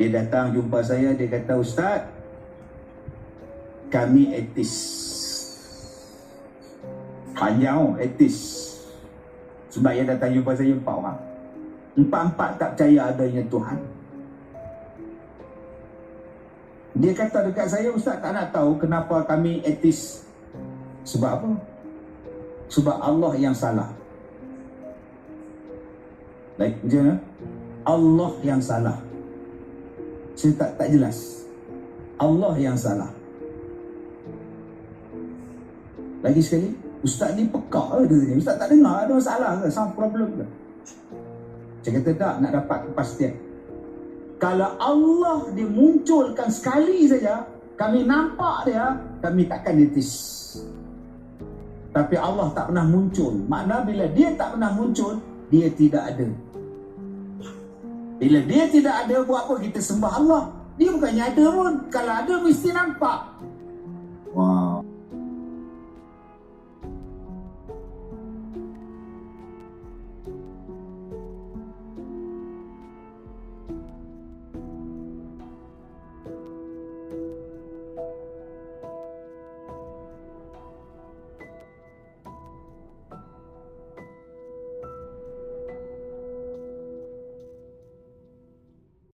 Dia datang jumpa saya, dia kata, Ustaz, kami etis. Panjang etis. Sebab dia datang jumpa saya 4 orang. 4-4 tak percaya adanya Tuhan. Dia kata dekat saya, Ustaz tak nak tahu kenapa kami etis. Sebab apa? Sebab Allah yang salah. Baik, macam mana? Allah yang salah. Saya tak jelas. Allah yang salah. Lagi sekali, Ustaz ni pekak ke? Ustaz tak dengar ada masalah ke? Some problem ke? Saya kata tak, nak dapat kepastian. Kalau Allah dimunculkan sekali saja, kami nampak dia, kami takkan etis. Tapi Allah tak pernah muncul. Makna bila dia tak pernah muncul, dia tidak ada. Bila dia tidak ada, buat apa kita sembah Allah? Dia bukannya ada pun. Kalau ada, mesti nampak. Wah.